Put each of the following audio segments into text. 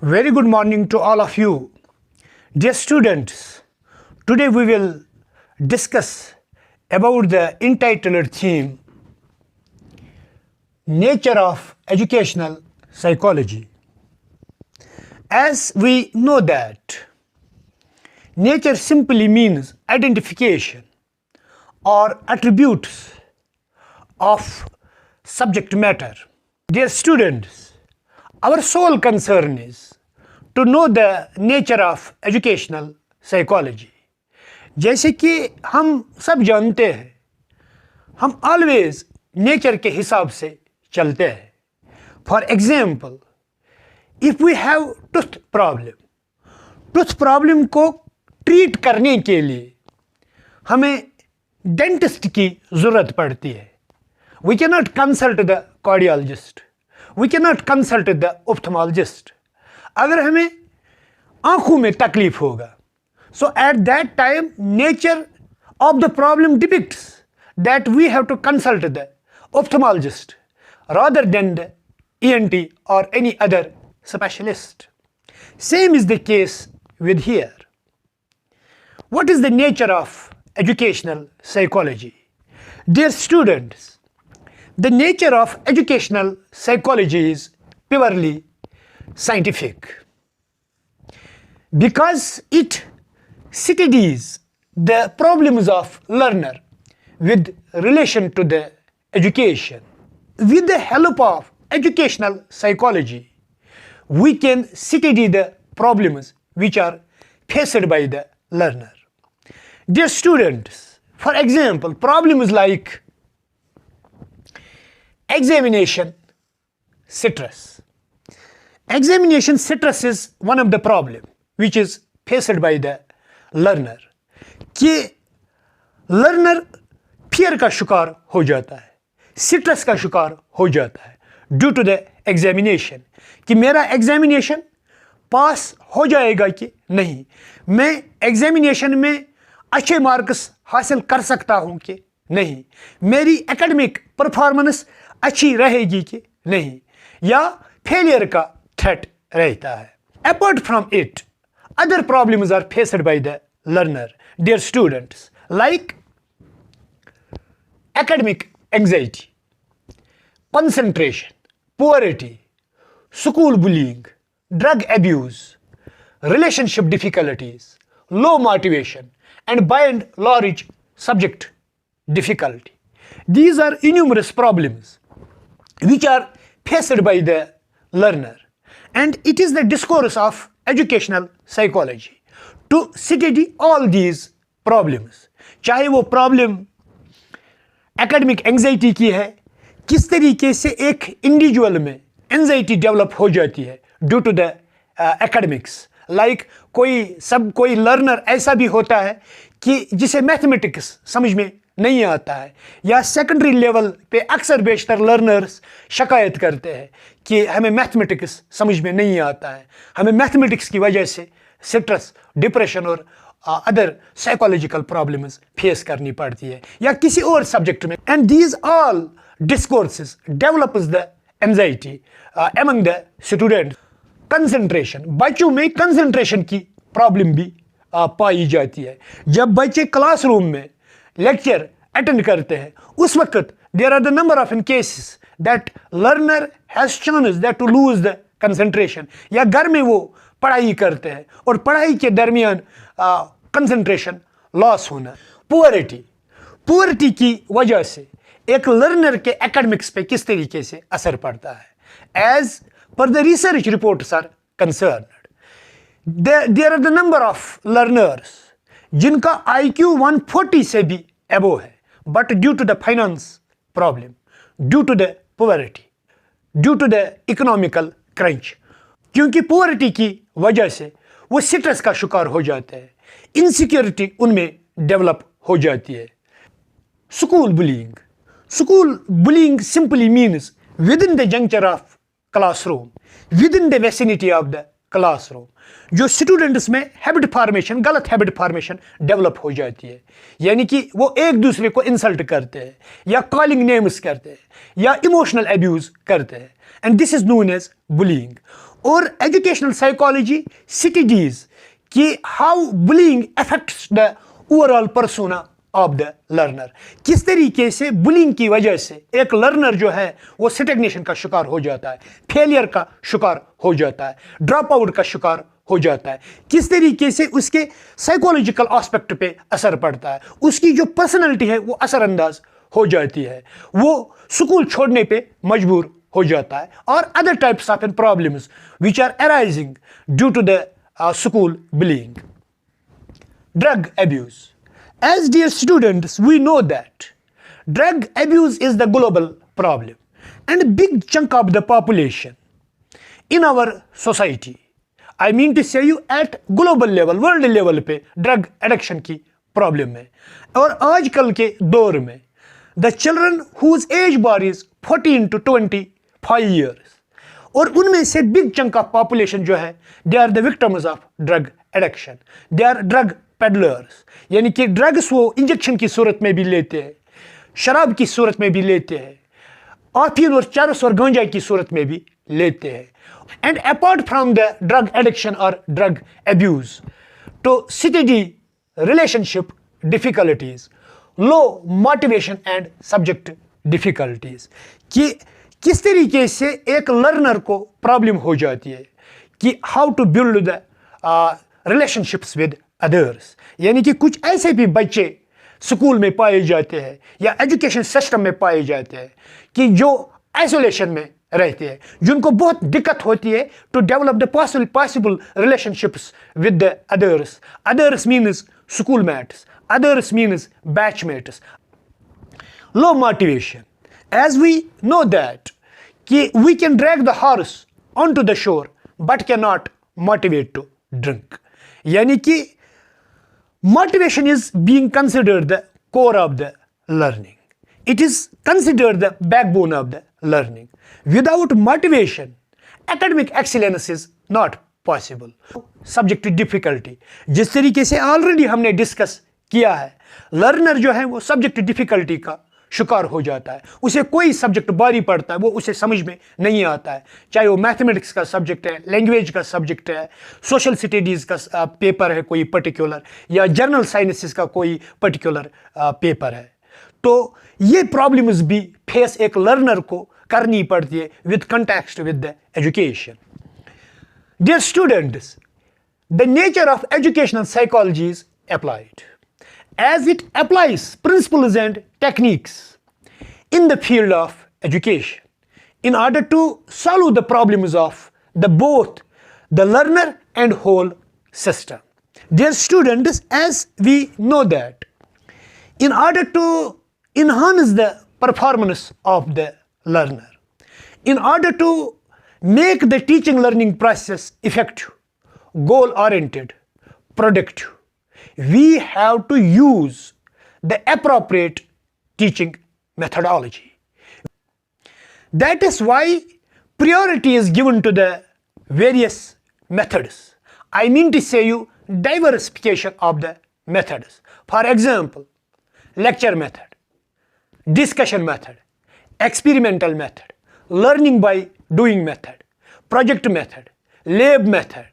Very good morning to all of you. Dear students, today we will discuss about the entitled theme, Nature of Educational Psychology. As we know that nature simply means identification or attributes of subject matter. Dear students, our sole concern is to know the nature of educational psychology. जैसे कि हम सब जानते हैं, हम always nature के हिसाब से चलते हैं. For example, if we have tooth problem को ट्रीट करने के लिए हमें डेंटिस्ट की ज़रूरत पड़ती है. We cannot consult the cardiologist. We cannot consult the ophthalmologist. अगर हमें आँखों में तकलीफ होगा, so at that time nature of the problem depicts that we have to consult the ophthalmologist rather than the ENT or any other specialist. Same is the case with here. What is the nature of educational psychology? Dear students, the nature of educational psychology is purely scientific because it studies the problems of learner with relation to the education. With the help of educational psychology, we can study the problems which are faced by the learner. Dear students, for example, problems like examination stress. Examination stress is one of the problem which is faced by the learner. कि learner fear का शिकार हो जाता है, stress का शिकार हो जाता है due to the examination. कि मेरा examination पास हो जाएगा कि नहीं, मैं examination में अच्छे मार्क्स हासिल कर सकता हूँ कि नहीं, मेरी एकेडमिक परफॉर्मेंस अच्छी रहेगी कि नहीं, या फेलियर का थ्रेट रहता है. Apart from it, other problems are faced by the learner, dear students, like academic anxiety, concentration, poverty, school bullying, drug abuse, relationship difficulties, low motivation, and by and large subject difficulty. These are innumerous problems which are faced by the learner, and it is the discourse of educational psychology to study all these problems. चाहे वो problem academic anxiety की है, किस तरीके से एक individual में anxiety develop हो जाती है due to the academics. Like कोई लर्नर ऐसा भी होता है कि जिसे मैथमेटिक्स समझ में नहीं आता है, या सेकेंडरी लेवल पे अक्सर बेशतर लर्नर्स शिकायत करते हैं कि हमें मैथमेटिक्स समझ में नहीं आता है, हमें मैथमेटिक्स की वजह से स्ट्रेस, डिप्रेशन और अदर साइकोलॉजिकल प्रॉब्लम्स फेस करनी पड़ती है, या किसी और सब्जेक्ट में. And these all discourses develops the anxiety among the students. Concentration, बच्चों में कंसंट्रेशन की प्रॉब्लम भी पाई जाती है. जब बच्चे क्लासरूम में लेक्चर अटेंड करते हैं, उस वक्त there are the number of in cases that learner has chance that to lose the concentration, या घर में वो पढ़ाई करते हैं और पढ़ाई के दरमियान कंसंट्रेशन लॉस होना. पुअरिटी की वजह से एक लर्नर के एकेडमिक्स पे किस तरीके से असर पड़ता है. As per the research reports are concerned, there are the number of learners जिनका IQ 140 से भी अबो है, but due to the finance problem, due to the poverty, due to the economical crunch, क्योंकि पोवर्टी की वजह से वो stress का शिकार हो जाते हैं, इनसिक्योरिटी उनमें डेवलप हो जाती है. School bullying simply means within the juncture of classroom, within the vicinity of the classroom. जो स्टूडेंट्स में हैबिट फॉर्मेशन, गलत हैबिट फॉर्मेशन डेवलप हो जाती है, यानी कि वो एक दूसरे को इंसल्ट करते हैं या कॉलिंग नेम्स करते हैं या इमोशनल एब्यूज करते हैं, and this is known as bullying. और एजुकेशनल साइकोलॉजी स्टडीज कि how bullying affects the overall persona of the learner, किस तरीके से बुलिंग की वजह से एक लर्नर जो है वो स्टैग्नेशन का शिकार हो जाता है, फेलियर का शिकार हो जाता है, ड्रॉप आउट का शिकार हो जाता है, किस तरीके से उसके साइकोलॉजिकल एस्पेक्ट पे असर पड़ता है, उसकी जो पर्सनैलिटी है वो असरअंदाज हो जाती है, वो स्कूल छोड़ने पे मजबूर हो जाता है, और other types of problems which are arising due to the school bullying. Drug abuse. As dear students, we know that drug abuse is the global problem and a big chunk of the population in our society. I mean to say you at global level, world level पे drug addiction की problem है, और आजकल के दौर में the children whose age bar is 14 to 25 years, और उनमें से big chunk of population जो है they are the victims of drug addiction, they are drug peddlers, यानी कि ड्रग्स वो इंजेक्शन की सूरत में भी लेते हैं, शराब की सूरत में भी लेते हैं, अफीम और चरस और गांजा की सूरत में भी लेते हैं। And apart from the drug addiction और drug abuse to study relationship difficulties, low motivation and subject difficulties, कि किस तरीके से एक लर्नर को प्रॉब्लम हो जाती है कि how to build the relationships with others, यानी कि कुछ ऐसे भी बच्चे स्कूल में पाए जाते हैं या एजुकेशन सिस्टम में पाए जाते हैं कि जो आइसोलेशन में रहते हैं, जिनको बहुत दिक्कत होती है to develop the possible relationships with the others. Others means school mates, others means batchmates. Low motivation, as we know that कि we can drag the horse on to the shore but can not motivate to drink, यानी कि motivation is being considered the core of the learning. It is considered the backbone of the learning. Without motivation, academic excellence is not possible. Subject to difficulty, जिस तरीके से already हमने discuss किया है, learner जो है वो सब्जेक्ट डिफिकल्टी का शिकार हो जाता है, उसे कोई सब्जेक्ट भारी पड़ता है, वो उसे समझ में नहीं आता है, चाहे वो मैथमेटिक्स का सब्जेक्ट है, लैंग्वेज का सब्जेक्ट है, सोशल स्टडीज़ का पेपर है कोई पर्टिकुलर, या जनरल साइंसेस का कोई पर्टिकुलर पेपर है। तो ये प्रॉब्लम्स भी फेस एक लर्नर को करनी पड़ती है with context with the education. Dear students, the nature of educational psychology is applied as it applies principles and techniques in the field of education in order to solve the problems of both the learner and whole system. Dear students, as we know that in order to enhance the performance of the learner, in order to make the teaching learning process effective, goal oriented, productive, we have to use the appropriate teaching methodology. That is why priority is given to the various methods. I mean to say you diversification of the methods. For example, lecture method, discussion method, experimental method, learning by doing method, project method, lab method,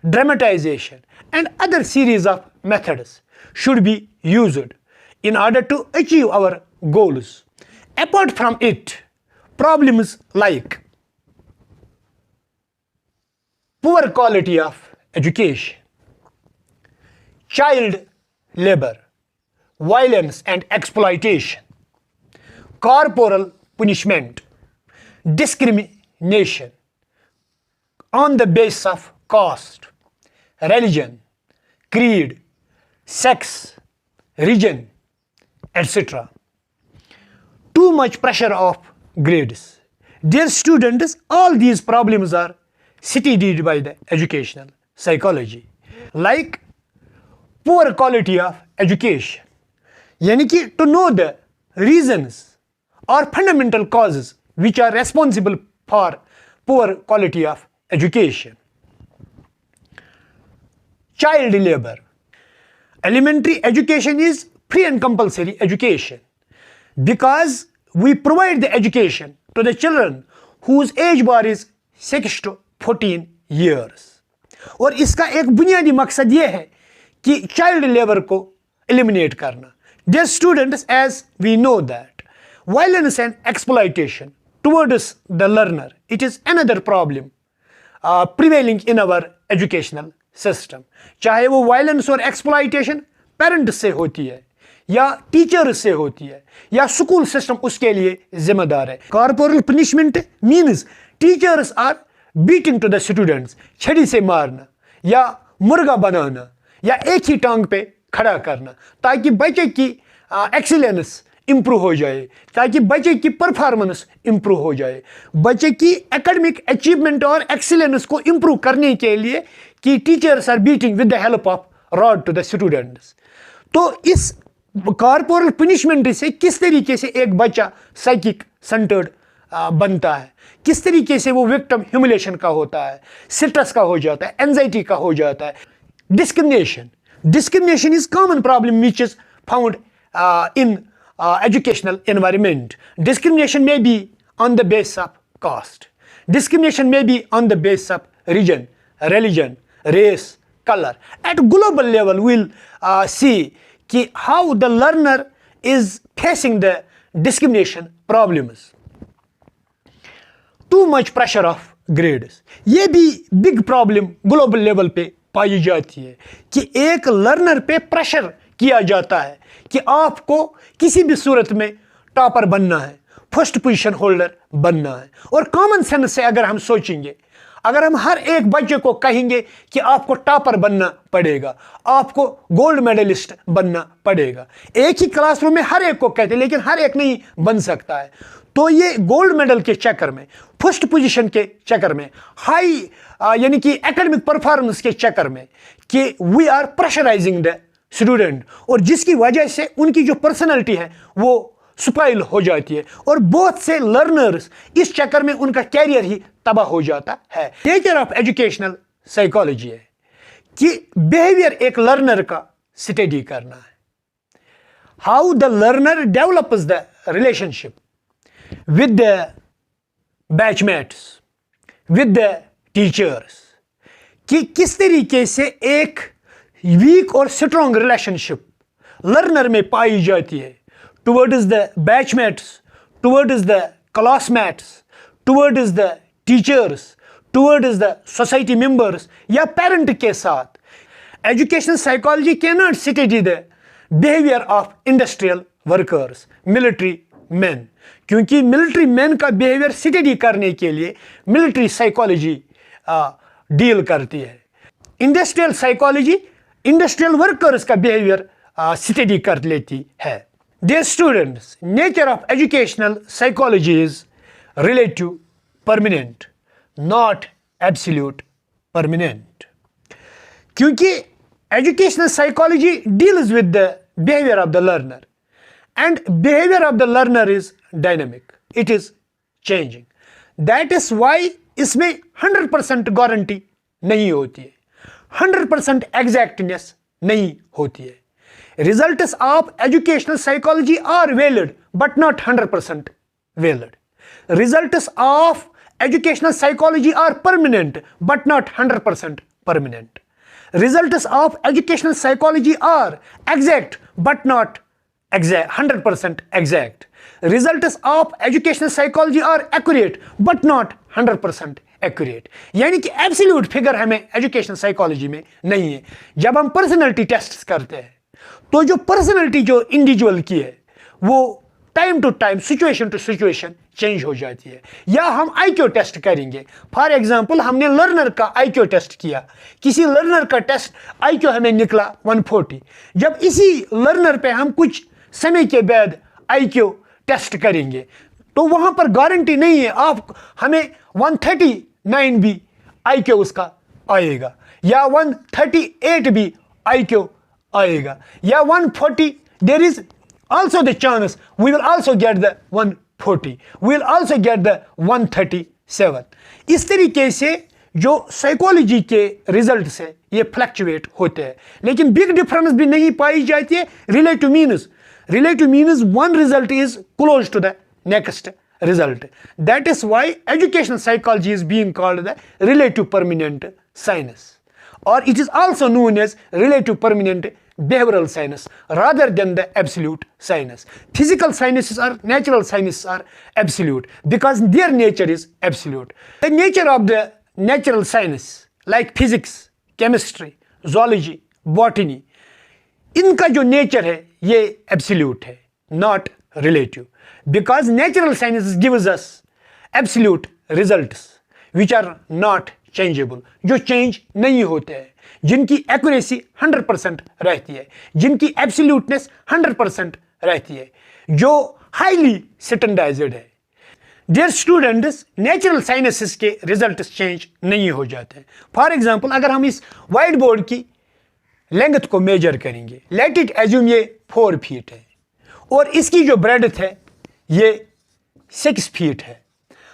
dramatization, and other series of methods should be used in order to achieve our goals. Apart from it, problems like poor quality of education, child labor, violence and exploitation, corporal punishment, discrimination on the basis of caste, religion, creed, sex, region, etc. Too much pressure of grades. Dear students, all these problems are studied by the educational psychology. Like poor quality of education, यानी कि to know the reasons or fundamental causes which are responsible for poor quality of education. child labor. Elementary education is free and compulsory education because we provide the education to the children whose age bar is 6 to 14 years. और इसका एक बुनियादी मकसद ये है कि child labour को eliminate करना. Dear students, as we know that violence and exploitation towards the learner, it is another problem prevailing in our educational system. चाहे वो वायलेंस और एक्सप्लॉइटेशन पेरेंट से होती है या टीचर से होती है या स्कूल सिस्टम उसके लिए जिम्मेदार है. Corporal punishment means teachers are beating to the students, छड़ी से मारना या मुर्गा बनाना या एक ही टांग पे खड़ा करना ताकि बच्चे की एक्सीलेंस इंप्रूव हो जाए, ताकि बच्चे की परफॉर्मेंस इंप्रूव हो जाए, बच्चे की एकेडमिक अचीवमेंट और एक्सीलेंस को इंप्रूव करने के लिए कि teachers are beating with the help of rod to the students. तो इस कॉर्पोरल पनिशमेंट से किस तरीके से एक बच्चा साइकिक सेंटर्ड बनता है, किस तरीके से वो विक्टिम ह्यूमिलेशन का होता है, स्ट्रेस का हो जाता है, एंजाइटी का हो जाता है. Discrimination is common problem which is found in educational environment. Discrimination may be on the basis of caste. Discrimination may be on the basis of region, religion, race, color. At global level, we'll see how the learner is facing the discrimination problems. Too much pressure of grades. ये भी big problem global level पे पाई जाती है कि एक learner पे pressure किया जाता है कि आपको किसी भी सूरत में टॉपर बनना है, फर्स्ट पोजीशन होल्डर बनना है. और कॉमन सेंस से अगर हम सोचेंगे, अगर हम हर एक बच्चे को कहेंगे कि आपको टॉपर बनना पड़ेगा, आपको गोल्ड मेडलिस्ट बनना पड़ेगा, एक ही क्लासरूम में हर एक को कहते हैं लेकिन हर एक नहीं बन सकता है. तो ये गोल्ड मेडल के चक्कर में, फर्स्ट पोजीशन के चक्कर में, हाई यानी कि एकेडमिक परफॉर्मेंस के चक्कर में कि we are pressurising the student, और जिसकी वजह से उनकी जो पर्सनैलिटी है वो स्पॉइल हो जाती है और बहुत से लर्नर्स इस चक्कर में उनका कैरियर ही तबाह हो जाता है. नेचर ऑफ एजुकेशनल साइकोलॉजी है कि बिहेवियर एक लर्नर का स्टडी करना है. How the learner develops the relationship with the batchmates, with the teachers, कि किस तरीके से एक वीक और स्ट्रॉन्ग रिलेशनशिप लर्नर में पाई जाती है towards the batchmates, towards the classmates, towards the teachers, towards the society members या पेरेंट के साथ. Educational psychology can not study the behaviour of industrial workers, military man, क्योंकि मिलिट्री मैन का behaviour study करने के लिए मिलिट्री साइकोलॉजी डील करती है. इंडस्ट्रियल साइकोलॉजी इंडस्ट्रियल वर्कर्स का बिहेवियर स्टडी कर लेती है. Dear students, nature of educational psychology is relative permanent, not absolute permanent, क्योंकि educational psychology deals with the behaviour of the learner and behavior of the learner is dynamic, it is changing. That is why इसमें 100% guarantee नहीं होती है, 100% exactness नहीं होती है. Results of educational psychology are valid but not 100% valid. Results of educational psychology are permanent but not 100% permanent. Results of educational psychology are exact but not 100% exact. Results of educational psychology are accurate but not 100% accurate. यानी कि absolute figure हमें education psychology में नहीं है. जब हम personality test करते हैं तो जो पर्सनैलिटी जो इंडिविजुअल की है वो time to time, situation to situation change हो जाती है. या हम आईक्यू टेस्ट करेंगे. फॉर एग्जांपल, हमने लर्नर का आईक्यू टेस्ट किया, किसी लर्नर का टेस्ट आईक्यू हमें निकला 140. जब इसी लर्नर पे हम कुछ समय के बाद आईक्यू टेस्ट करेंगे तो वहां पर गारंटी नहीं है आप हमें 139 भी आईक्यू उसका आएगा या 138 भी आईक्यू आएगा या 140. There is also the chance we will also get the 140, we will also get the 137. इस तरीके से जो साइकोलॉजी के रिजल्ट्स है ये फ्लक्चुएट होते हैं, लेकिन बिग डिफरेंस भी नहीं पाई जाती है relative means. Relative means one result is close to the next result. That is why educational psychology is being called the relative permanent science, or it is also known as relative permanent behavioral science rather than the absolute science. Physical sciences or natural sciences are absolute because their nature is absolute. The nature of the natural science like physics, chemistry, zoology, botany, इनका जो nature है ये absolute है, not relative, because natural science gives us absolute results which are not changeable, जो change नहीं होते हैं, जिनकी एक्यूरेसी 100% रहती है, जिनकी एब्सोल्यूटनेस 100% रहती है, जो हाईली स्टैंडर्डाइज्ड है। डियर स्टूडेंट्स, नेचुरल साइंसेस के रिजल्ट्स चेंज नहीं हो जाते हैं। फॉर एग्जांपल, अगर हम इस व्हाइट बोर्ड की लेंथ को मेजर करेंगे, लेट इट एज्यूम ये 4 फीट है और इसकी जो ब्रेडथ है ये 6 फीट है।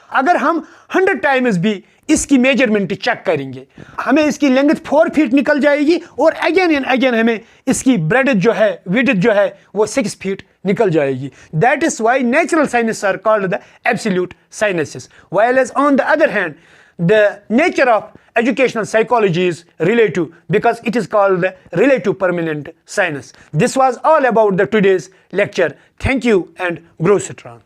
अगर हम 100 टाइम्स भी इसकी मेजरमेंट चेक करेंगे, हमें इसकी लेंथ 4 फीट निकल जाएगी और अगेन एंड अगेन हमें इसकी ब्रेडथ जो है, विड्थ जो है वो 6 फीट निकल जाएगी। That is why natural sciences are called the absolute sciences, while as on the other hand the nature of educational psychology is relative because it is called the relative permanent science. This was all about the today's lecture. Thank you and grow strong.